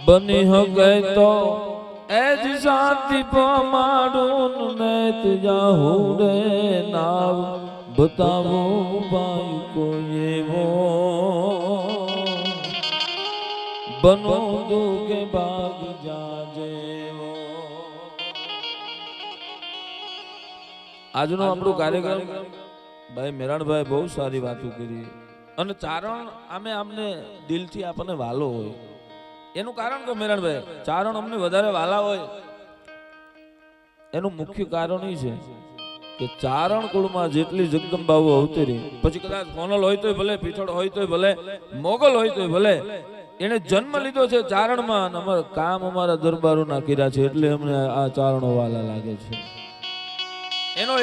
બની હગે તો એજ શાંતિ પમાડું નેત જાહું રે નાવ બતાવો ભાઈ કોઈ એવો બનો દુઃખે ભાગ જાજેવો. આજનો આપણો કાર્યક્રમ ભાઈ મેરાણભાઈ બહુ સારી વાતો કરી અને ચારણ આમે અમને દિલથી આપણને વાલો હોય એનું કારણ કે મેરાણભાઈ ચારણ અમને વધારે વાલા હોય એનું મુખ્ય કારણ એ છે કે ચારણ કુળમાં જેટલી જગદંબાઓ અવતરી પછી કદાચ સોનલ હોય તોય ભલે, પીઠળ હોય તોય ભલે, મોગલ હોય તોય ભલે, એને જન્મ લીધો છે ચારણમાં અને અમારા કામ અમારા દરબારોના કર્યા છે એટલે અમને આ ચારણો વાલા લાગે છે. એનો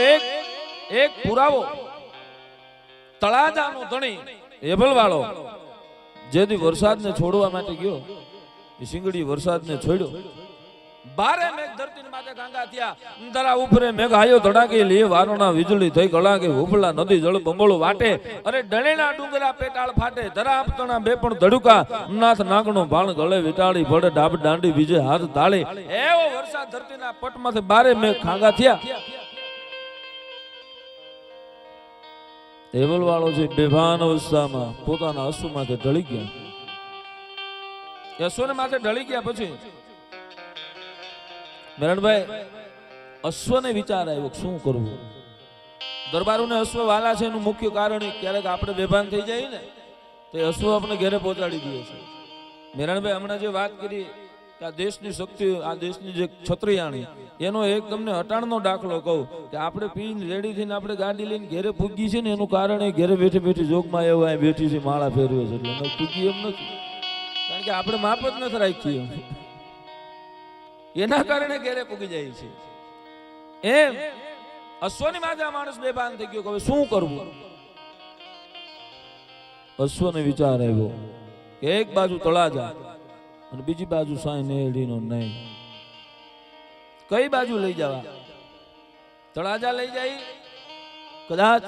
એક પુરાવો તળાજાનો ધણી એભલવાળો જેથી વરસાદને છોડવા માટે ગયો એ સિંગડી વરસાદને છોડ્યો. બારે મેઘ ધરતી માથે ગાંગા થયા, ધરા ઉપરે મેઘ આયો ધડાકે લે વારોના વીજળી થઈ કળાકે ઉપલા નદી જળ બંબોળો વાટે અરે ડણેના ડુંગરા પેટાળ ફાટે ધરા આપતણા બે પણ ધડુકા નાથ નાગણો ભાણ ગળે વિટાળી ભડે ડાબ દાંડી બીજે હાથ તાળે એવો વરસાદ ધરતીના પટમાંથી બારે મેઘ ખાંગા થયા. એવલ વાળો છે બેભાન અવસ્થામાં પોતાના અશ્વ માથે ઢળી ગયા. અશ્વને માથે ઢળી ગયા પછી મેરણભાઈ અશ્વને વિચાર આવ્યો શું કરવું. દરબારોને અશ્વ વાલા છે એનું મુખ્ય કારણ ક્યારેક આપણે બેભાન થઈ જાય ને તો અશ્વ આપણે ઘરે પહોંચાડી દઈએ છે. મેરણભાઈ હમણાં જે વાત કરી કે આ દેશની શક્તિ, આ દેશની જે છત્રીયાણી, એનો એક તમને અટાણનો દાખલો કહું કે આપણે પીને રેડી થઈને આપણે ગાડી લઈને ઘેરે પૂગી છે ને એનું કારણ ઘેરે બેઠી બેઠી જોગમાં એવું અહીં બેઠી છે માળા ફેરવે છે એટલે પૂગી એમ નથી, કારણ કે આપણે માપ જ નથી રાખી એના કારણે ઘેરે પૂગી જાય છે. એમ અશ્વની માથે આ માણસ બેભાન થઈ ગયો કે હવે શું કરવું. અશ્વને વિચાર આવ્યો કે એક બાજુ તળાજા અને બીજી બાજુ સાંઈ નેહડીનો નહીં, કઈ બાજુ લઈ જવા. તળાજા લઈ જાય, કદાચ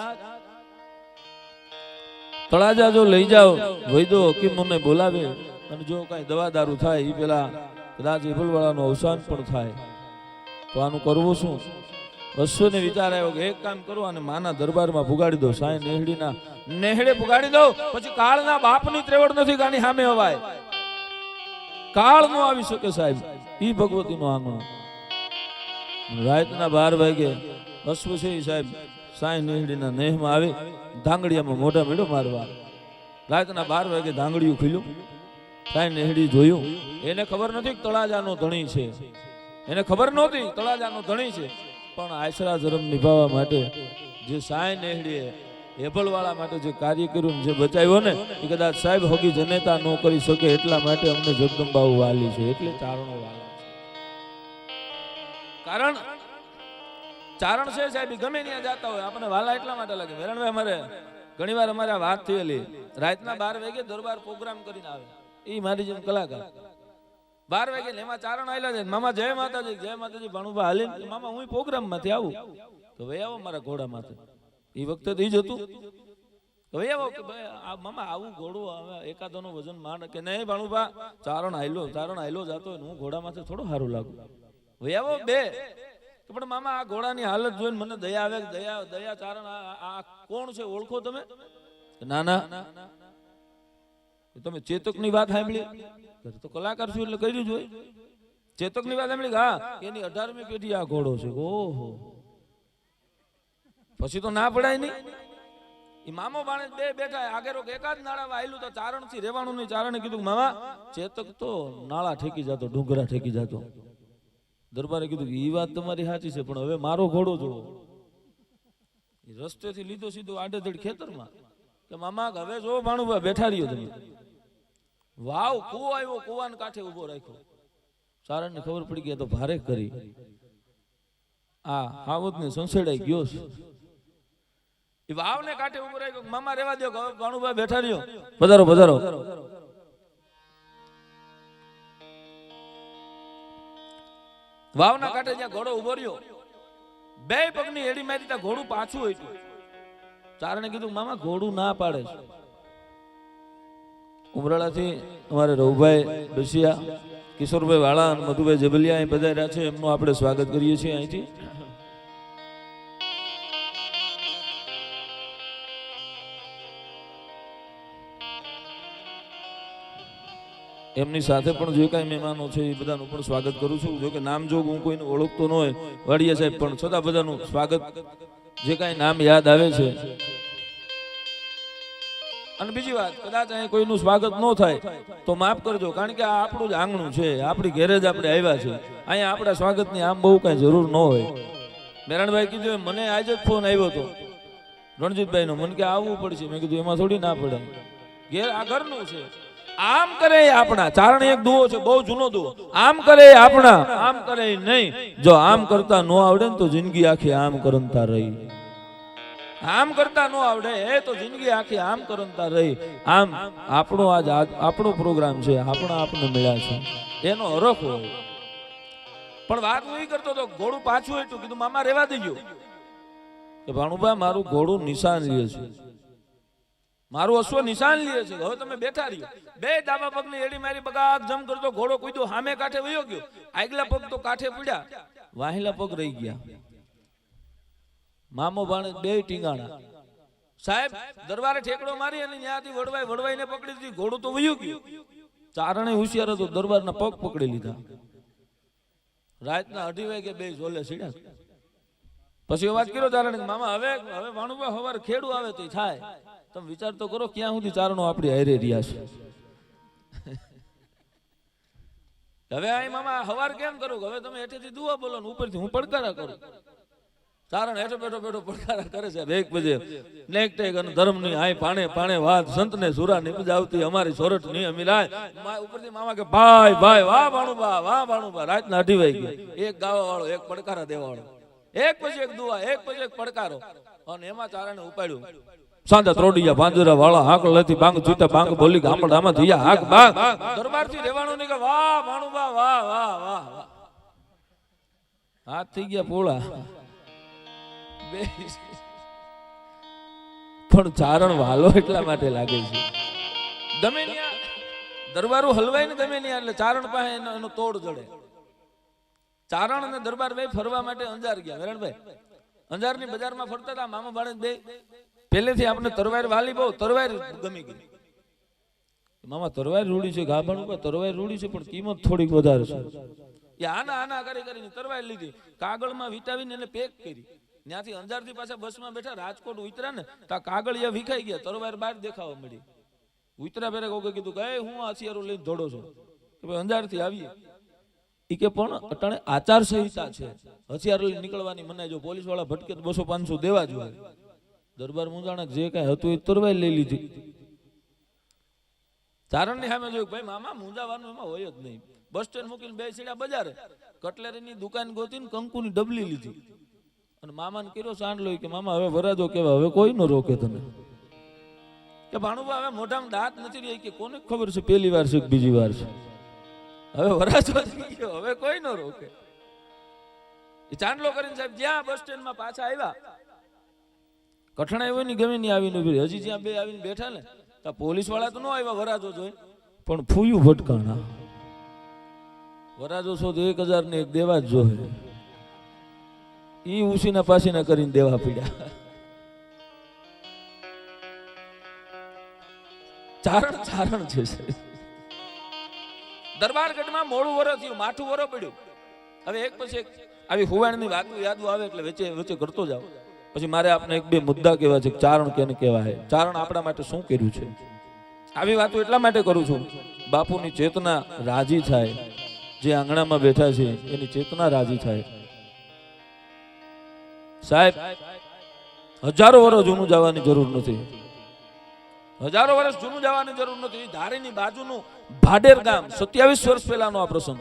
તળાજા જો લઈ જાઓ વૈદો હકીમોને બોલાવે અને જો કઈ દવા દારૂ થાય એ પેલા કદાચ એભલવાળાનું અવસાન પણ થાય તો આનું કરવું શું. અશ્વને વિચાર આવ્યો કે એક કામ કરો અને માના દરબારમાં પુગાડી દો, સાંઈ નેહડીના નેહડે પુગાડી દો, પછી કાળના બાપની ત્રેવડ નથી ગાની સામે હવાય. કાળ નો આવી શકે સાહેબ, ઈ ભગવતી નો આંગણો. રાતના 12 વાગે અશ્વ છે સાહેબ સાંઈ નેહડીના નેહમાં આવી ધાંગડિયામાં મોઢા મેળો મારવા. રાતના 12 વાગે ધાંગડિયું ખુલ્યું, સાંઈ નેહડી જોયું. એને ખબર નથી તળાજાનો ધણી છે, એને ખબર નહોતી તળાજાનો ધણી છે, પણ આશરા ધર્મ નિભાવવા માટે જે સાંઈ નેહડીએ એભલવાળા માટે જે કાર્ય કર્યું જે બચાવ્યો ને એ કદાચ સાહેબ હગી જનેતા ન કરી શકે એટલા માટે અમને જગદંબાઓ વાલી છે, એટલે ચારણો વાલા છે. કારણ ચારણ છે સાહેબ ગમે ત્યાં જતા હોય આપણને વાલા એટલા માટે લાગે. મેરણભાઈ અમારે ઘણી વાર અમારે વાત થયેલી, રાતના 12 વાગે દરબાર પ્રોગ્રામ કરીને આવે એ મારી જેમ કલાકાર 12 વાગે એમાં ચારણ આવેલા છે. મામા જય માતાજી ભાણુભા હાલી મામા હું પ્રોગ્રામ માંથી આવું તો ભાઈ આવો મારા ઘોડા માથે. એ વખતે તો જ હતું હવે આવો કે ભાઈ આ મામા આવું ઘોડું આવે એકાદોનું વજન માંડ કે નહીં ભાણુભા ચારણ આયલો જાતો હોય હું ઘોડા માથે થોડું સારું લાગુ. હવે આવો બે પણ મામા આ ઘોડાની હાલત જોઈને મને દયા આવે, દયા ચારણ આ કોણ છે ઓળખો તમે? ના ના તમે ચેતકની વાત સાંભળી તો કલાકાર છું એટલે કર્યું જ હોય. ચેતકની વાત સાંભળી હા એની 18મી પેઢી આ ઘોડો છે. ઓહો પછી તો ના પડાય નહીં. એ મામો બાણે બે બેઠા આગેરો એકાદ નાળામાં આયલું તો ચારણ થી રેવાનું નહીં. ચારણે કીધું મામા ચેતક તો નાળા ઠેકી જતો, ડુંગરા ઠેકી જતો. દરબારે કીધું કે એ વાત તમારી સાચી છે પણ હવે મારો ઘોડો જોવો. રસ્તેથી લીધો સીધો આડેધડ ખેતરમાં કે મામા હવે જો ભાણુભા બેઠા રહ્યો તમે. વાવ કૂવો આવ્યો, કૂવાને કાંઠે ઉભો રાખ્યો. ચારણને ખબર પડી ગઈ તો ભારે કરી આ હાવત ને સંસેડાઈ ગયો છે. એ વાવને કાંઠે ઉભો રાખ્યો. મામા રેવા દો હવે ભાણુભા બેઠા રહ્યો. પધારો પધારો. વાવના કાંઠે જ્યાં ઘોડો ઉભો રહ્યો બે પગની એડી મારી ત્યાં ઘોડું પાછું હતું. ચારણે કીધું મામા ઘોડું ના પાડે છે. ઉમરાળાથી અમારે રઘુભાઈ ડસિયા કિશોરભાઈ વાળા અને મધુભાઈ જબલિયા અહીં પધાર્યા છે, એમનું આપણે સ્વાગત કરીએ છીએ અહીંથી. એમની સાથે પણ જે કાંઈ મહેમાનો છે એ બધાનું પણ સ્વાગત કરું છું. જો કે નામ જોગ હું કોઈને ઓળખતો ન હોય વાડિયા સાહેબ, પણ છતાં બધાનું સ્વાગત, જે કાંઈ નામ યાદ આવે છે. અને બીજી વાત, કદાચ અહીં કોઈનું સ્વાગત ન થાય તો માફ કરજો, કારણ કે આ આપણું જ આંગણું છે, આપણી ઘેરે જ આપણે આવ્યા છે. અહીંયા આપણા સ્વાગતની આમ બહુ કાંઈ જરૂર ન હોય. મેરણભાઈ કીધું મને આજે જ ફોન આવ્યો હતો રણજીતભાઈનો, મને કે આવવું પડશે. મેં કીધું એમાં થોડી ના પડે, ઘેર આ ઘરનું છે. આમ કરે આપણા ચારણ એક દુઓ છે, બહુ જૂનો દુઓ. આમ કરે આપણા, આમ કરે નહીં. જો આમ કરતા ન આવડે ને તો જિંદગી આખી આમ કરંતા રહી. આમ કરતા ન આવડે તો જિંદગી આખી આમ કરંતા રહી. આમ આપણો આજ આપણો પ્રોગ્રામ છે, આપણા આપને મળ્યા છે, એનો હરખ હોય. પણ વાત હું એ કરતો હતો, ઘોડું પાછું એટલું કીધું મામા રેવા દેજો કે ભાણુભા મારું ઘોડું નિશાન લે છે, મારું અશ્વ નિશાન લે છે, હવે તમે બેઠા રહ્યો. બે ડાબા પગની એડી મારી બગાક જમ કરતો ઘોડો કૂદ્યો, સામે કાંઠે વયો ગયો. આગલા પગ તો કાંઠે પડ્યા, વાહિલા પગ રહી ગયા. મામો ભાણે બે ટીંગાણા. સાહેબ દરબારે ઠેકડો મારી અને ત્યાંથી વડવાઈને પકડી દીધી. ઘોડું તો વયું ગયું. ચારણે હોશિયાર હતો, દરબારના પગ પકડી લીધા. રાતના 2:30 વાગે બે ઝોલે સીડ્યા. પછી વાત કર્યો ચારણે, મામા હવે ભાણુભા સવારે ખેડું આવે તો થાય. તમે વિચાર તો કરો ક્યાં સુધી ચારણો આપણી હારે રહ્યા છે. હવે આ મામા હવાર કેમ કરું? હવે તમે હેઠેથી દુઆ બોલો ને ઉપરથી હું પડકારા કરું. ચારણ હેઠો બેઠો પડકારા કરે છે. 1 બજે નેક ટેક અને ધર્મની આય પાણે પાણે વાત, સંતને સુરા નિપજાવતી અમારી સોરઠ ની અમીરાય. ઉપરથી મામા કે ભાઈ ભાઈ વાહ ભાણુભા, વાહ ભાણુભા. રાતના 2:30 વાગે એક ગાવા વાળો, એક પડકારા દેવા વાળો, એક પછી એક દુઆ, એક પછી એક પડકારો. અને એમાં ચારણે ઉપાડ્યું. સાંધા ત્રોડિયા પાંજરા વાળા હાક લેતી બાંગ જીતા બાંગ બોલી ગામડામાં થયા હાક બાંગ. દરબારથી રહેવાનું નહીં કે વાહ ભાણુભા, વાહ વાહ વાહ વાહ. હાથ થઈ ગયા પોળા. પણ ચારણ વાલો એટલા માટે લાગે છે. ગમે ત્યાં દરબારો હલવાય ને, ગમે ત્યાં એટલે ચારણ પાસે એનો તોડ જડે. ચારણ અને દરબાર બે ફરવા માટે અંજાર ગયા. મેરણભાઈ અંજારની બજારમાં ફરતા હતા. મામા ભાણેજ બે પહેલેથી આપણે તરવાર વાલી, બહુ તરવાર ગમી ગઈ. મામા તરવાર રૂડી છે, ગાભાણું તરવાર રૂડી છે, પણ કિંમત થોડીક વધારે છે. એ આના આના કરીને તરવાર લીધી, કાગળમાં વિટાવીને એને પેક કરી. ત્યાંથી અંજારથી પાછા બસમાં બેઠા, રાજકોટ ઉતર્યા ને તો કાગળ વિખાઈ ગયા, તરવાર બહાર દેખાવા મળી. ઉતર્યા પહેલા કોઈ કીધું કે હું હથિયારો લઈને દોડો છો કે ભાઈ અંજારથી આવીએ. એ કે પણ અટાણે આચાર સંહિતા છે, હથિયાર લઈને નીકળવાની મનાય. જો પોલીસ વાળા ભટકે તો 200-500 દેવા જોઈએ. દરબાર મુંજાણા જે કઈ હતું એ તરવાર લઈ લીધી. ચારણ ની સામે જોયું, ભાઈ મામા મુંજાવાનું એમાં હોય જ નહીં. બસ સ્ટેન્ડ મૂકીને બે સીડા બજારે કટલેરીની દુકાન ગોતીને કંકુની ડબલી લીધી. અને મામાને કર્યો સાંડલો કે મામા હવે વરાજો કેવા, હવે કોઈ ન રોકે તમે. કે ભાણુભા હવે મોઢામાં દાંત નથી રહી, કે કોને ખબર છે પહેલી વાર છે કે બીજી વાર છે, હવે વરાજો થઈ ગયો, હવે કોઈ ન રોકે. એ ચાંદલો કરીને સાહેબ જ્યાં બસ સ્ટેન્ડમાં પાછા આવ્યા, કઠણાઈ હોય ને ગમે નહીં આવીને હજી જ્યાં બે આવીને બેઠા ને તો પોલીસ વાળા તો ન આવ્યા વરાજો જોઈ, પણ ફૂયું ભટકાણા. વરાજો છો તો 1000 ને એક દેવા જ જોઈએ. ઈ ઉસીના પાસીના કરીને દેવા પડ્યા. ચારણ છે. દરબારગઢમાં મોડું વરસ થયું, માઠું વરો પડ્યું. હવે એક પછી એક આવી હુવાણની વાતો યાદો આવે એટલે વચ્ચે કરતો જાવ. પછી મારે આપને એક બે મુદ્દા કહેવા છે. ચારણ કેને કહેવાય, ચારણ આપણા માટે શું કર્યું છે. આવી વાતો એટલા માટે કરું છું, બાપુની ચેતના રાજી થાય. જે આંગણામાં બેઠા છે એની ચેતના રાજી થાય. સાહેબ હજારો વર્ષ જૂનું જવાની જરૂર નથી. હજારો વર્ષ જૂનું જવાની જરૂર નથી. ધારીની બાજુનું ભાડેર ગામ 27 વર્ષ પહેલાનો આ પ્રસંગ.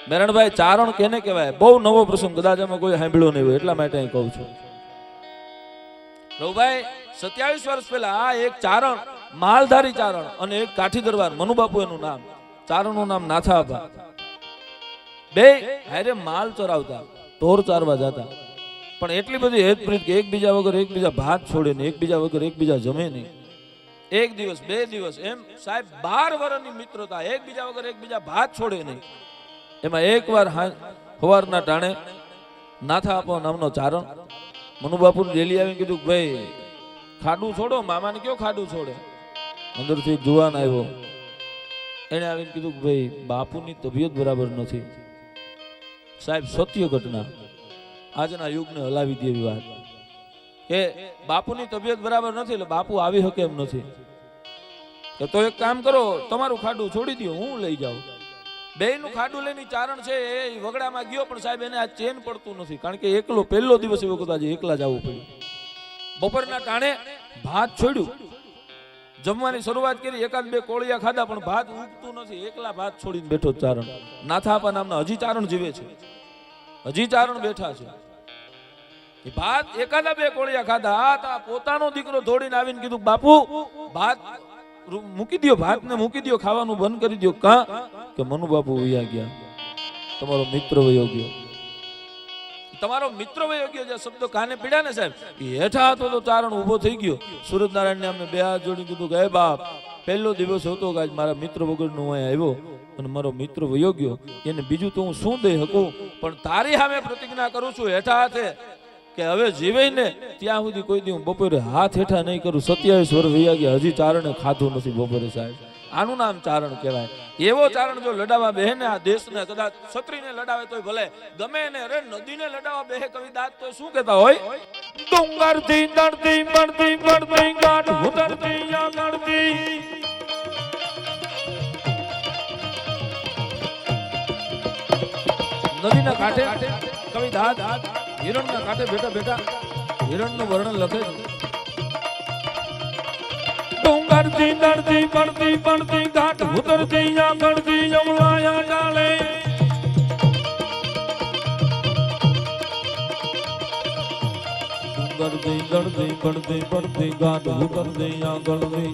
મેરણભાઈ ચારણ કેને કહેવાય, બહુ નવો પ્રસંગ, કદાચ એમાં કોઈ સાંભળ્યો નહીં હોય એટલા માટે અહીં કહું છું. રઘુભાઈ 27 વર્ષ પહેલા આ એક ચારણ, માલધારી ચારણ અને એક કાઠી દરબાર મનુબાપુ એનું નામ, ચારણનું નામ નાથાબા, બે હારે માલ ચરાવતા, ઢોર ચારવા જતા. પણ એટલી બધી હેતપ્રીત કે એકબીજા વગર એકબીજા ભાત છોડે ને એકબીજા વગર એકબીજા જમે નહીં. એક દિવસ 2 દિવસ એમ સાહેબ 12 વર્ષની મિત્રતા, એકબીજા વગર એકબીજા ભાત છોડે નહીં. એમાં એકવાર સવારના ટાણે નાથા આપો નામનો ચારણ મનુબાપુ ડેલી આવીને કીધું ભાઈ ખાડું છોડો. મામાને કયો ખાડું છોડે? અંદરથી જુવાન આવ્યો, એને આવીને કીધું ભાઈ બાપુની તબિયત બરાબર નથી. સાહેબ સત્ય ઘટના, આજના યુગને હલાવી દે એવી વાત કે બાપુની તબિયત બરાબર નથી એટલે બાપુ આવી શકે એમ નથી. કે તો એક કામ કરો, તમારું ખાડું છોડી દો, હું લઈ જાઉં. બેયનું ખાડું લઈને ચારણ છે એ વગડામાં ગયો, પણ સાહેબ એને આ ચેન પડતું નથી, કારણ કે એકલો પહેલો દિવસ એવો કદાચ એકલા જવું પડ્યું. બપોરના ટાણે ભાત છોડ્યું, જમવાની શરૂઆત કરી, એકાદ 2 કોળિયા ખાધા, પણ ભાત ઉગતું નથી. એકલા ભાત છોડીને બેઠો ચારણ. નાથાપા નામના હજી ચારણ જીવે છે, હજી ચારણ બેઠા છે. ભાત એકાદા 2 કોળિયા ખાધા. આ પોતાનો દીકરો દોડીને આવીને કીધું બાપુ ભાત મૂકી દો, ભાત ને મૂકી દો, ખાવાનું બંધ કરી દો. કા કે મનુ બાપુ વયા ગયા, તમારો મિત્ર વયો ગયો. તમારો મિત્ર વયો ગયો જે શબ્દો કાને પીડ્યા ને સાહેબ, હેઠા હતો તો ચારણ ઉભો થઈ ગયો. સુરતનારાયણ ને અમને 2 હાથ જોડી કીધું કે હે બાપ, પહેલો દિવસ હતો કે આજ મારા મિત્ર વગરનો હું આવ્યો અને મારો મિત્ર વયો ગયો, એને બીજું તો હું શું દઈ શકું, પણ તારી સામે પ્રતિજ્ઞા કરું છું હેઠા હાથે કે હવે જીવે ને ત્યાં સુધી કોઈ દી હું બપોરે હાથ હેઠા નહીં કરું. 27 વર્ષ વયા ગયા, હજી ચારણે ખાધું નથી બપોરે સાહેબ. આનું નામ ચારણ કહેવાય. એવો ચારણ જો લડાવા બેહે ને આ દેશને, કદાચ ક્ષત્રિયને લડાવે તોય ભલે, ગમે ને અરે નદીને લડાવા બેહે કવિદાસ તો શું કહેતા હોય? ડુંગરથી દડતી પડતી પડતી ગાઢ ઉતરતી આગળથી, નદીના કાંઠે કવિદાસ હિરણના કાંઠે બેઠા બેઠા હિરણનું વર્ણન લખે છે. ડુંગરથી દડતી પડતી પડતી ઘાટ ઉતરતી આગળથી જમલાયા ડાલે, ડુંગરથી દડતી પડતી પડતી ઘાટ ઉતરતી આગળથી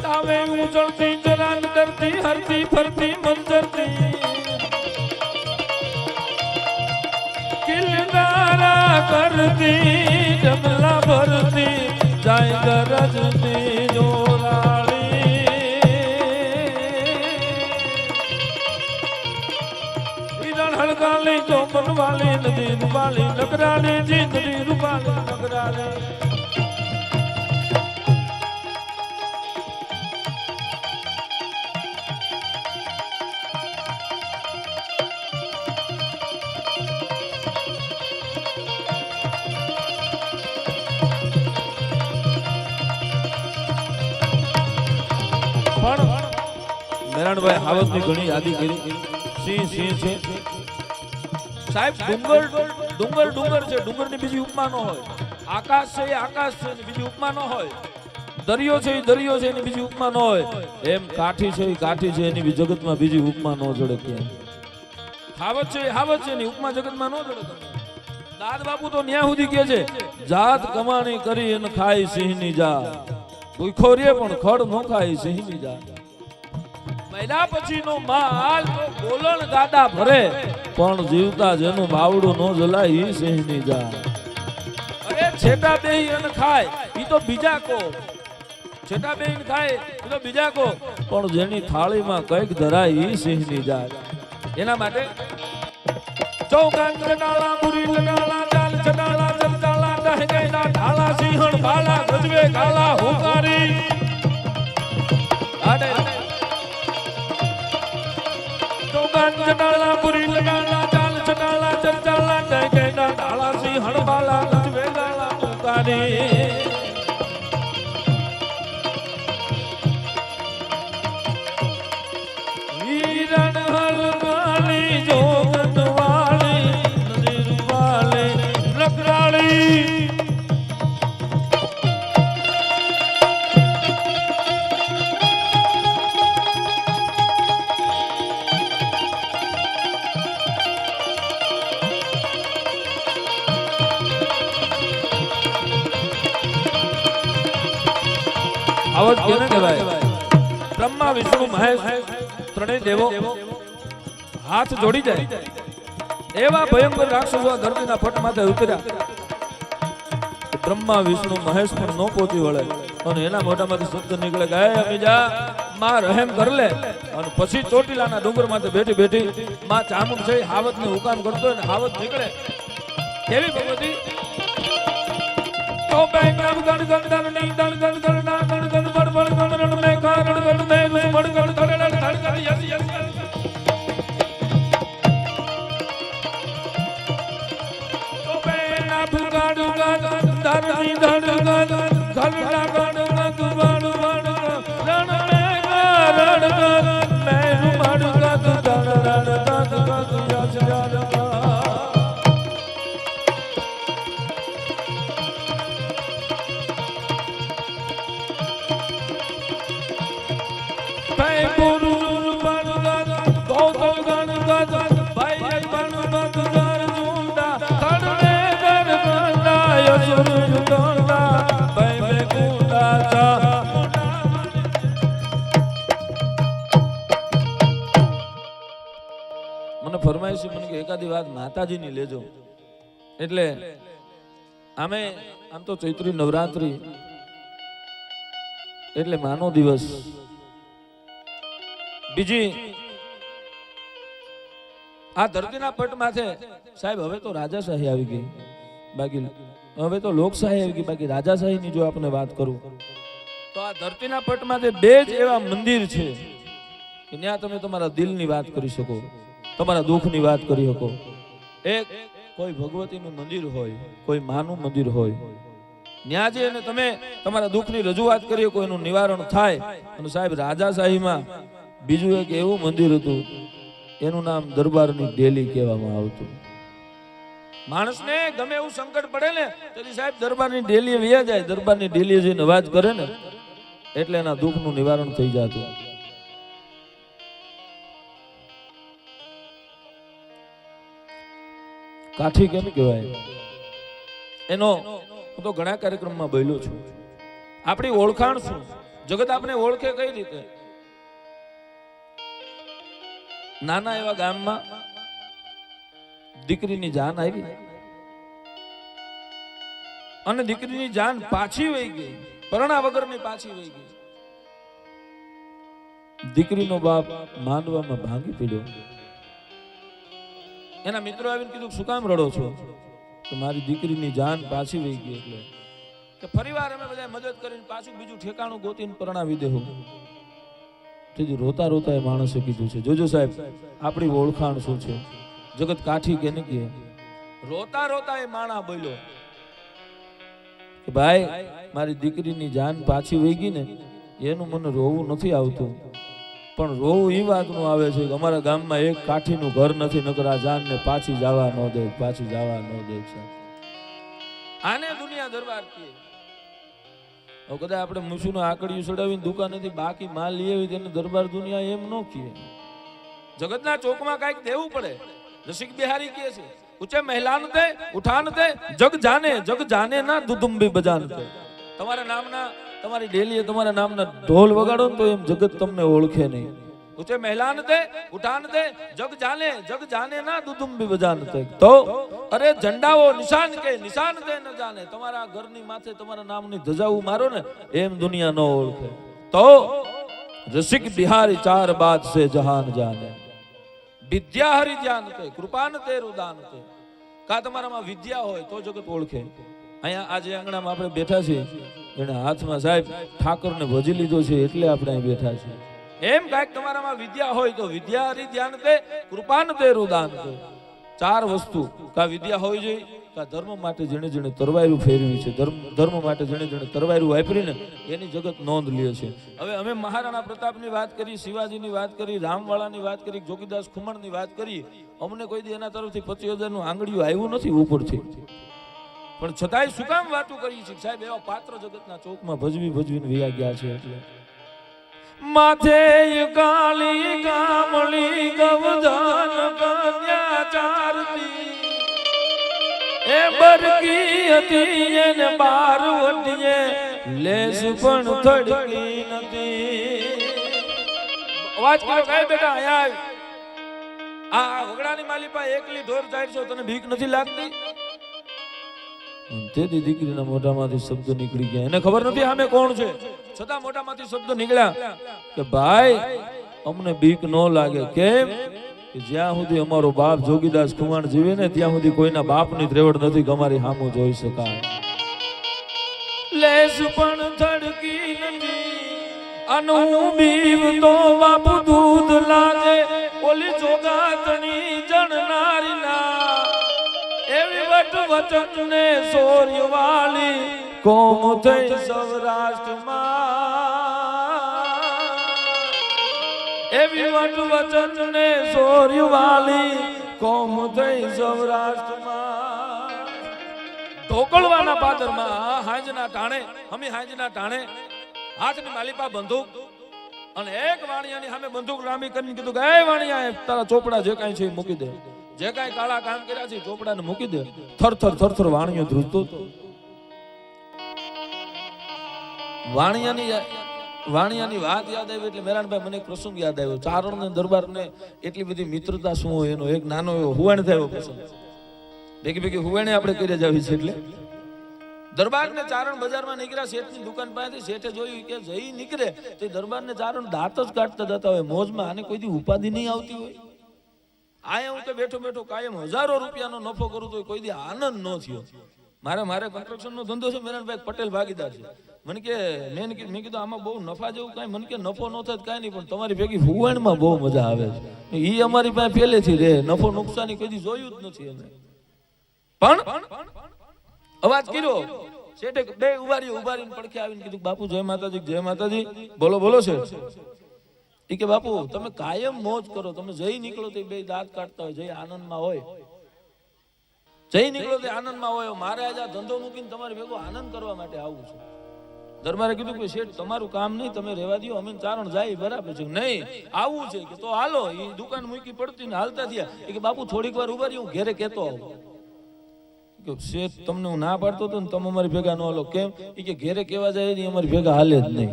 તાવે ઉજળતી જરાન ડરતી હરતી ફરતી મંજરતી કિલદારા કરતી જમલા ભરતી જાય ગરજતી જોરાળી, હિરણ હળગાલી ચોમન વાલી નદી રૂપાલી નગરાલી જીંદડી રૂપાલી નગરાલી. મેરાણભાઈ હાવતની ઘણી યાદી કરી. સિંહ સિંહ છે સાહેબ, ડુંગર ડુંગર ડુંગર છે, ડુંગરની બીજી ઉપમા ન હોય. આકાશ છે એ આકાશ છે એની બીજી ઉપમા ન હોય. દરિયો છે એ દરિયો છે એની બીજી ઉપમા ન હોય. એમ કાઠી છે એ કાઠી છે એની જગતમાં બીજી ઉપમા ન જડે. ક્યાં હાવત છે એ હાવત છે એની ઉપમા જગતમાં ન જડે. દાદ બાપુ તો ન્યા સુધી કહે છે, જાત કમાણી કરી અને ખાય સિંહની જાત, ભૂખો રે પણ ખડ ન ખાય સિંહની જાત. મહિના પછીનો માલ બોલણ ગાડા ભરે, પણ જીવતા જેનું બાવડું ન જલાય ઈ સિંહની જાત. અરે છેટા બેહી અને ખાય ઈ તો બીજા કો, છેટા બેહી ખાય ઈ તો બીજા કો, પણ જેની થાળીમાં કઈક ધરાય ઈ સિંહની જાત. એના માટે ચૌકાન ચડાલા પુરી લડાલા ચાલ ચડાલા ચડાલા દહ ગઈલા ઢાલા સિંહણ બાલા ગજવે ગાલા હુકારી આડે ચૌકાન ચડાલા પુરી લડાલા ચાલ ચડાલા ચડાલા દહ ગઈલા ઢાલા સિંહણ બાલા ગજવે ગાલા હુકારી. વીરણ હરમાલી જોગત વાળી નદી રૂપાલી નકરાળી. આવત કેને કહેવાય? બ્રહ્મા વિષ્ણુ મહેશ ત્રણેય દેવો હાથ જોડી જાય એવા ભયંકર રાક્ષસો ધરતીના પટ માથે ઉતર્યા. બ્રહ્મા વિષ્ણુ મહેશ પણ ન પહોંચી વળે અને એના મોઢામાંથી શબ્દ નીકળે કે હે અમીજા માં રહેમ કર લે અને પછી ચોટીલાના ડુંગર માથે બેઠી બેઠી માં ચામુંડ છે હાવત ને હુકામ કરતો અને હાવત નીકળે કેવી ભગવતી તો બેંગ ગણ ગણ ગણ ની ગણ ગણ ગણ ના ગણ ગણ બળ બળ ગણ ગણ મે કારણ ગણ મે મણ ગણ ધડ ધડ ધડ યસ યસ તો બેંગ ના ભગાડ ગણ ધરની ધડ ગણ ગણ ના ગણ ગણ બળ બળ રણ મે કારણ ગણ મે મણ ગણ ધડ ધડ ધડ યસ યસ મને ફરમાઈશ મને કે એકાદી વાત માતાજીની લેજો એટલે આમ તો ચૈત્રી નવરાત્રી એટલે માનો દિવસ બીજી આ ધરતીના પટ માથે સાહેબ હવે તો રાજાશાહી આવી ગઈ બાકી હવે તો લોકશાહી આવી ગઈ બાકી રાજાશાહીની જો આપણે વાત કરું તો આ ધરતીના પટ માથે બે જ એવા મંદિર છે કે ત્યાં તમે તમારા દિલની વાત કરી શકો તમારા દુઃખની વાત કરી શકો એક કોઈ ભગવતીનું મંદિર હોય કોઈ માનું મંદિર હોય ત્યાં જઈને તમે તમારા દુઃખની રજૂઆત કરી શકો એનું નિવારણ થાય અને સાહેબ રાજાશાહીમાં બીજું એક એવું મંદિર હતું એનું નામ દરબારની ડેલી કહેવામાં આવતું માણસને ગમે એવું સંકટ પડે ને તેથી સાહેબ દરબારની ડેલીએ વ્યા જાય દરબારની ડેલીએ જઈને અવાજ કરે ને એટલે એના દુઃખનું નિવારણ થઈ જતું કાઠી કેમ કહેવાય એનો હું તો ઘણા કાર્યક્રમમાં બોલ્યો છું આપણી ઓળખાણ શું જગત આપણે ઓળખે કઈ રીતે નાના એવા ગામમાં દીકરીની જાન આવી અને દીકરીની જાન પાછી વહી ગઈ પરણા વગરની પાછી વહી ગઈ દીકરીનો બાપ માંડવામાં ભાંગી પડ્યો એના મિત્રો આવીને કીધું શું કામ રડો છો કે મારી દીકરીની જાન પાછી વહી ગઈ એટલે કે ફરીવાર અમે બધા મદદ કરીને પાછું બીજું ઠેકાણું ગોતીને પરણાવી દેવું તેથી રોતા રોતા એ માણસે કીધું છે જોજો સાહેબ આપણી ઓળખાણ શું છે જગત કાઠી કે નહીં કે રોતા રોતા એ માણા બોલ્યો કે ભાઈ મારી દીકરીની જાન પાછી વહી ગઈ ને એનું મને રોવું નથી આવતું પણ રોવું એ વાતનું આવે છે કે અમારા ગામમાં એક કાઠીનું ઘર નથી નકર આ જાનને પાછી જવા ન દે પાછી જવા ન દે આને દુનિયા દરબાર કહે હવે કદાચ આપણે મૂછું આકડીયું ચડાવીને દુકાનેથી બાકી માલ લઈ આવી તેને દરબાર દુનિયા એમ ન કહે જગતના ચોકમાં કઈક દેવું પડે રસિક બિહારી કહે છે ઊંચે મહેલાન દે ઉઠાન દે જગ જાને ના દુદુંબી બજાન દે તમારા નામના તમારી ડેલીએ તમારા નામના ઢોલ વગાડો ને તો એમ જગત તમને ઓળખે નહીં ઊંચે મહેલાન દે ઉઠાન દે જગ જાને ના દુદુંબી બજાન દે તો અરે ઝંડાઓ નિશાન દે ન જાને તમારા ઘરની માથે તમારા નામની ધજાઓ મારો ને એમ દુનિયા ન ઓળખે તો રસિક બિહારી ચાર બાદ સે જહાન જાને વિદ્યા હરિ ધ્યાન તે કૃપાન તે રુદાન તે કા તમારામાં વિદ્યા હોય તો જગત ઓળખે અહીંયા આજે આંગણામાં આપણે બેઠા છીએ એને હાથમાં સાહેબ ઠાકરને ભજી લીધો છે એટલે આપણે અહીં બેઠા છીએ એમ કાંઈક તમારામાં વિદ્યા હોય તો વિદ્યા હરિ ધ્યાન તે કૃપાન તે રુદાન તે ચાર વસ્તુ કા વિદ્યા હોવી જોઈએ કા ધર્મ માટે જેણે જેણે તરવાયરું ફેરવી છે ધર્મ માટે જેણે જેણે તરવાયરું વાપરીને એની જગત નોંધ લે છે હવે અમે મહારાણા પ્રતાપની વાત કરી શિવાજીની વાત કરી રામવાળાની વાત કરી જોગીદાસ ખુમણની વાત કરી અમને કોઈ દી એના તરફથી 25,000 નું આંગળીયું આવ્યું નથી ઉપરથી પણ છતાંય શું કામ વાતો કરી છે સાહેબ એવા પાત્ર જગતના ચોકમાં ભજવીને વિયા ગયા છે એટલે માથે કાલી કામળી ગવધાન કન્યા ચારતી એ બરકી હતી એને બાર વટીએ લેસ પણ થડકી નથી અવાજ કરો કાય બેટા આયા આ વગડાની માલિપા એકલી ઢોર ચારશો તને ભીખ નથી લાગતી તેથી દીકરીના મોઢામાંથી શબ્દ નીકળી ગયા. એને ખબર નથી સામે કોણ છે, છતાં મોઢામાંથી શબ્દ નીકળ્યા કે ભાઈ અમને બીક ન લાગે. કેમ કે જ્યાં સુધી અમારો બાપ જોગીદાસ ખુમાણ જીવે ને ત્યાં સુધી કોઈના બાપની ત્રેવડ નથી કે અમારી સામું જોઈ શકાય. લેસ પણ થડકી નથી અનુ બીવ તો બાપ દૂધ લાગે ઓલી જોગાતણી જણનારી ના એવી વટ વચન ને સોર્ય વાલી કોમ થઈ સૌરાષ્ટ્રમાં એવી વટ વચન ને સોર્ય વાલી કોમ થઈ સૌરાષ્ટ્રમાં. ઢોકળવાના પાદરમાં હાંજના ટાણે હમી હાંજના ટાણે હાથની માલિપા બંદૂક અને એક વાણિયાની સામે બંદૂક લાંબી કરીને કીધું કે એ વાણિયા તારા ચોપડા જે કાંઈ છે મૂકી દે, જે કાંઈ કાળા કામ કર્યા છે ચોપડાને મૂકી દે. થરથર થરથર વાણિયો ધ્રુજતો હતો. વાણિયાની વાત યાદ આવી એટલે મેરાનભાઈ મને એક પ્રસંગ યાદ આવ્યો. ચારણ ને દરબાર ને એટલી બધી મિત્રતા શું હોય એનો એક નાનો એવો હુવાણ થયો પ્રસંગ. ભેગી હુવાણે આપણે કરી જાવી છે. એટલે દરબાર ને ચારણ બજારમાં નીકળ્યા, શેઠની દુકાન પાસેથી. શેઠે જોયું કે જઈ નીકળે તો દરબાર ને ચારણ દાંત જ કાઢતા જતા હોય મોજમાં. આને કોઈ દી ઉપાધિ નહીં આવતી હોય. આયા હું તો બેઠો બેઠો કાયમ હજારો રૂપિયાનો નફો કરું તો કોઈ દી આનંદ ન થયો. મારે કન્સ્ટ્રક્શન નો ધંધો છે, મેરાનભાઈ પટેલ ભાગીદાર છે. મને કે મેં કીધું આમાં બહુ નફા જેવું કાંઈ, મને કે નફો ન થાય કાંઈ નહીં, પણ તમારી ભેગી હુવાણમાં બહુ મજા આવે છે. એ અમારી પાસે પહેલેથી રે, નફો નુકસાની કોઈ દી જોયું જ નથી અમે. પણ અવાજ કર્યો શેઠે, બે ઉભારીને પડખે આવીને કીધું બાપુ જય માતાજી, જય માતાજી. બોલો બોલો છે. એ કે બાપુ તમે કાયમ મોજ કરો, તમે જઈ નીકળો તો બે દાંત કાઢતા હોય, જઈ આનંદમાં હોય, જઈ નીકળો તો આનંદમાં હોય. મારે આજે આ ધંધો મૂકીને તમારે ભેગો આનંદ કરવા માટે આવવું છે. દરબારે કીધું કે શેઠ તમારું કામ નહીં, તમે રહેવા દો, અમે ચારણ જાય બરાબર છે. નહીં આવવું છે કે તો હાલો. એ દુકાન મૂકી પડતી ને હાલતા થયા. એ કે બાપુ થોડીક વાર ઉભા રહી, હું ઘેરે કહેતો આવું. શેઠ તમને હું ના પાડતો હતો ને તમે અમારી ભેગા ન હાલો. કેમ? એ કે ઘેરે કેવા જાય ને અમારી ભેગા હાલે જ નહીં.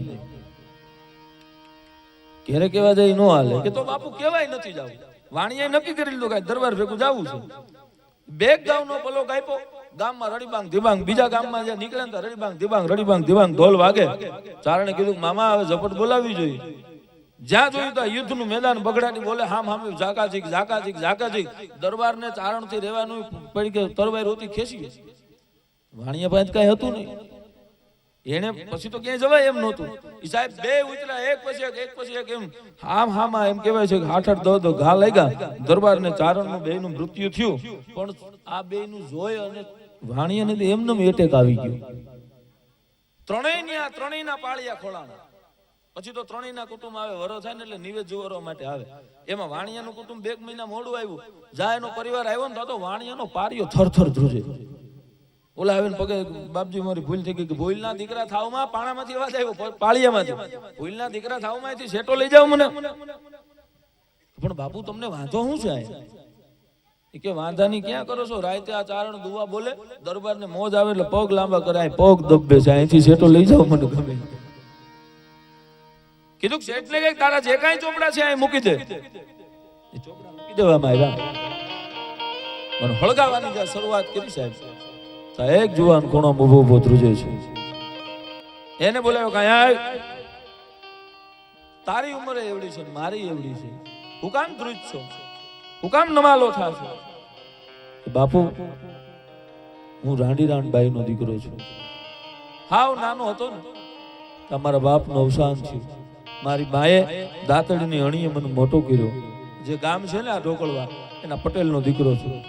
ઘેરે કેવા જાય ન હાલે. કે તો બાપુ કેવાય નથી જાવ. વાણિયાએ નક્કી કરી લીધું કે દરબાર ભેગું જવું છે. બે ગામનો પલો કાપ્યો. ગામમાં રડીબાંગ ધીબાંગ, બીજા ગામમાં જ્યાં નીકળે ને રડીબાંગ ધીબાંગ ઢોલ વાગે. ચારણે કીધું મામા હવે ઝપટ બોલાવવી જોઈએ. જ્યાં જોયું ત્યાં યુદ્ધનું મેદાન બગડાટી બોલે, હામ ઝાકાજીક. દરબારને ચારણથી રહેવાનું પડી કે તરવાઈ રોતી ખેંચી. વાણિયા પાસે કઈ હતું નહીં. એને પછી તો ક્યાંય જવાય એમ નહોતું. એ સાહેબ બે ઉતરા એક પછી એક એમ હામાં એમ કહેવાય છે કે 8-8 ઘા લાગ્યા. દરબારને ચારણનું બેયનું મૃત્યુ થયું. પણ આ બેયનું જોય અને વાણિયાને એમને એટેક આવી ગયો. ત્રણેયના પાળિયા ખોલાણા. પછી તો ત્રણેયના કુટુંબ આવે, વરો થાય ને એટલે નિવેદ જોવરવા માટે આવે. એમાં વાણિયાનું કુટુંબ 2 મહિના મોડું આવ્યું. જા એનો પરિવાર આવ્યો ને તો વાણિયાનો પારિયો થરથર ધ્રુજે. ઓલા આવીને પગે બાપજી મારી ભૂલ થઈ ગઈ કે ભૂલના દીકરા થાવમાં પાણામાંથી અવાજ આવ્યો, પાળિયામાંથી. ભૂલના દીકરા થાવમાંથી શેટો લઈ જાવ મને. પણ બાપુ તમને વાંધો શું છે? કે વાંધાની ક્યાં કરો છો? રાતે આ ચારણ દુવા બોલે, દરબારને મોજ આવે એટલે પગ લાંબા કરાય, પગ દબે છે. અહીંથી શેટો લઈ જાવ મને ગમે. કીધું શેઠને કે તારા જે કાંઈ ચોપડા છે અહીં મૂકી દે. એ ચોપડા મૂકી દેવામાં આવ્યા અને હળગાવાની જે શરૂઆત કરી સાહેબ, એક જુવાન ખૂણામાં ઉભો ધ્રુજે છે. એને બોલાવ્યો કાંઈ તારી ઉંમર એવડી છે મારી એવડી છે, હું કામ ધ્રુજ છો, હું કામ નમાલો થાશો? બાપુ હું રાંડીરાણબાઈ નો દીકરો છું. હાવ નાનો હતો ને તમારા બાપ નું અવસાન થયું. મારી બાએ દાતડીની અણીએ મને મોટો કર્યો. જે ગામ છે ને આ ઢોકળવા, એના પટેલ નો દીકરો છું.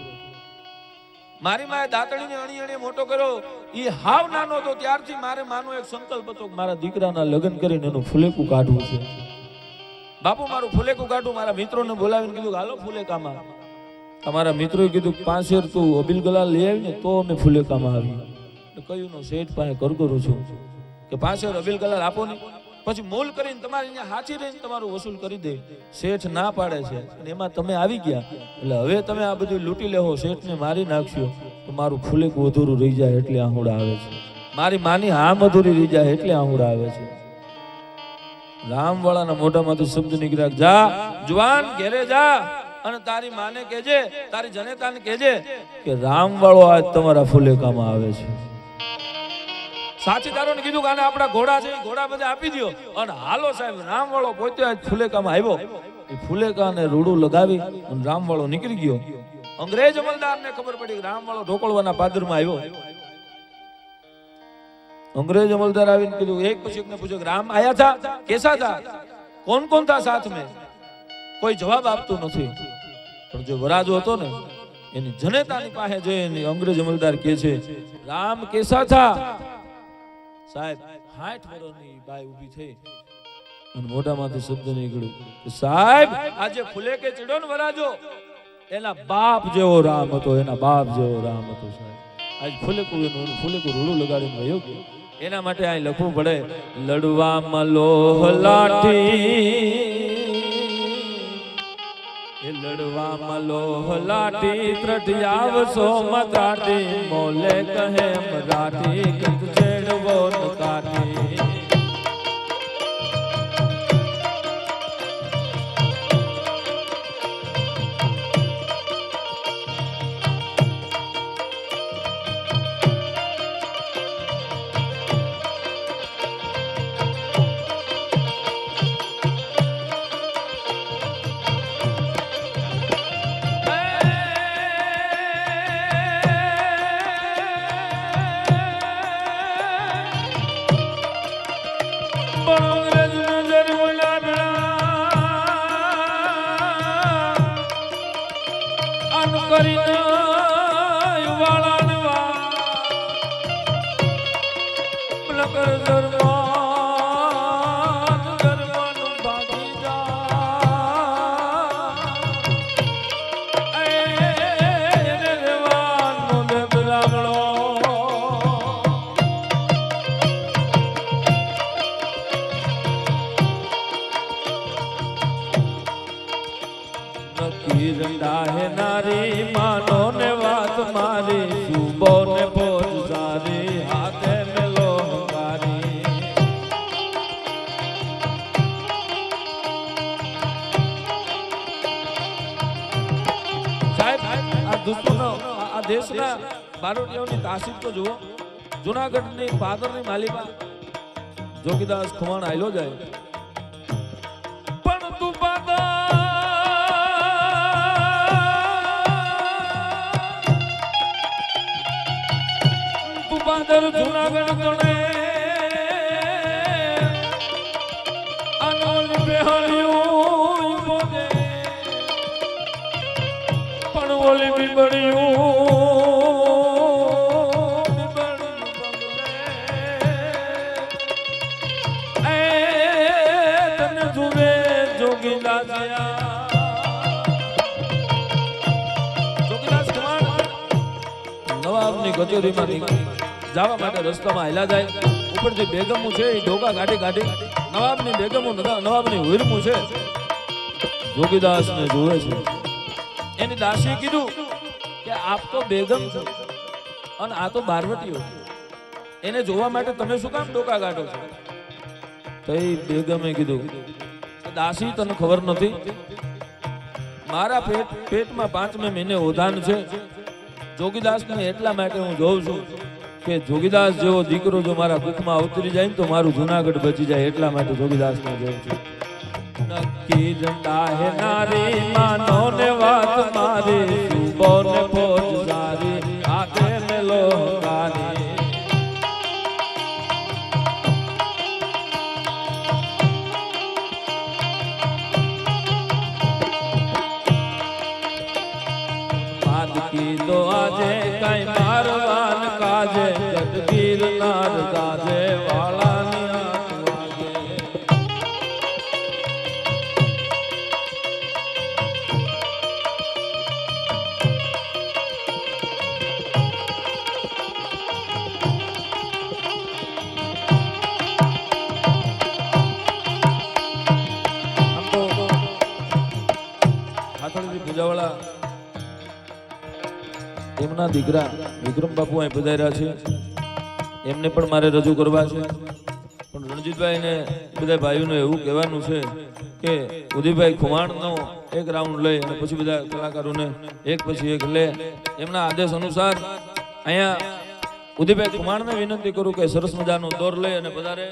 મારી માએ દાતડીને અણીએ મોટો કર્યો. એ હાવ નાનો હતો ત્યારથી મારે માનો એક સંકલ્પ હતો કે મારા દીકરાના લગ્ન કરીને એનું ફુલેકું કાઢવું છે. બાપુ મારું ફુલેકું કાઢવું. મારા મિત્રોને બોલાવીને કીધું હાલો ફુલેકામાં. તમારા મિત્રોએ કીધું 5 શેર તું અબીલ ગલાલ લઈ આવી ને તો અમે ફુલેકામાં આવી. કયું નો શેઠ પાસે કરું છું કે 5 શેર અબીલ ગલાલ આપો ને, પછી મોલ કરીને તમારે અહીંયા હાથી રહીને તમારું વસૂલ કરી દે. શેઠ ના પાડે છે અને એમાં તમે આવી ગયા એટલે હવે તમે આ બધું લૂંટી લેવો, શેઠને મારી નાખશો તો મારું ફુલેકું અધૂરું રહી જાય એટલે આહુડા આવે છે. મારી માની હામ અધૂરી રહી જાય એટલે આહુડા આવે છે. રામવાળાના મોઢામાંથી શબ્દ નીકળ્યા, જા જુવાન ઘેરે જા, અને તારી માને કહેજે, તારી જનેતાને કહેજે કે રામ વાળો આજ તમારા ફુલેકામાં આવે છે. સાથીદારોને કીધું કે આને આપણા ઘોડા છે, ઘોડા બધા આપી દો અને હાલો સાહેબ. રામ વાળો પોતે આજ ફુલેકામાં આવ્યો. એ ફુલેકાને રૂડું લગાવી અને રામ વાળો નીકળી ગયો. અંગ્રેજ અમલદારને ખબર પડી કે રામ વાળો ઢોકળવાના પાદરમાં આવ્યો. अंग्रेज अमलदार आवीने कीधुं, एक પછી એકને પૂછ્યું કે રામ આયા था, कैसा था, कौन कौन था साथ में? કોઈ જવાબ આપતું નથી. પણ જે વરાજો હતો ને એની જનેતાની પાસે જઈને અંગ્રેજ અમલદાર કહે છે, રામ કેસા था? સાહેબ 60 વર્ષની બાઈ ઊભી થઈ અને મોઢામાંથી શબ્દ નીકળ્યો કે સાહેબ આજે ફૂલે કે ચડ્યો ને વરાજો, એના બાપ જેવો રામ હતો, એના બાપ જેવો રામ હતો. સાહેબ આજ ફૂલેકું રૂડું લગાડીને વયો ગયો. એના માટે અહીં લખવું પડે, લડવામાં લોહ લાઠી, એ લડવામાં લોહ લાઠી, ત્રટિયાવસો મરાઠી, મોલે કહે મરાઠી, ગત છેડવો નકાઠી. રંડાહે નારી માનો ને વાત મારી, સુબો ને ભોજ સારી, હાથે મેલો હંકારી. સાહેબ આ દુશ્મનો આ દેશના બારોટિયાઓની તાસીર તો જુઓ. જુનાગઢની પાદરની માલિકા જોગીદાસ ખુમાણ આયલો જાય, પણ તું પાદર જુનાગઢ ગણે અનોલ બેહણ્યું બોલે, પણ ઓલી બીબડ્યું તને જુએ જોગીદાસ નવાબની કચેરીમાં જવા માટે રસ્તામાં હાલ્યા જાય. ઉપરથી બેગમું છે, એ ડોકા કાઢી કાઢી નવાબની બેગમું નવાબની વીરમું છે, જોગીદાસને જોવે છે. એની દાસીએ કીધું કે આપ તો બેગમ છો અને આ તો બારવટીઓ, એને જોવા માટે તમે શું કામ ડોકા કાઢો છો? તો એ બેગમે કીધું, દાસી તને ખબર નથી, મારા પેટમાં 5મે મહિને ઉધાન છે. જોગીદાસને એટલા માટે હું જોઉં છું કે જોગીદાસ જેવો દીકરો જો મારા કુખમાં અવતરી જાય ને તો મારું જુનાગઢ બચી જાય, એટલા માટે જોગીદાસને જોઉં છું. નક્કી રંડાહે નારી માનો ને વાત મારી, સુબો ને ભોજ સારી, હાથે મેલો હંકારી. કીધો આજે કઈ મારવાન કાજે, ગઢગીર નાર ગાજે, વાળાની આંખ વાગે. આમ તો હાથોડી પૂજાવાળા એમના દીકરા વિક્રમ બાપુ અહીં પધાર્યા છે, એમને પણ મારે રજૂ કરવા છે. પણ રણજીતભાઈ ને બધા ભાઈઓને એવું કહેવાનું છે કે ઉદયભાઈ ખુમાણનો એક રાઉન્ડ લઈ અને પછી બધા કલાકારોને એક પછી એક લે. એમના આદેશ અનુસાર અહીંયા ઉદયભાઈ ખુમાણને વિનંતી કરું કે સરસ મજાનો દોર લઈ અને પધારે.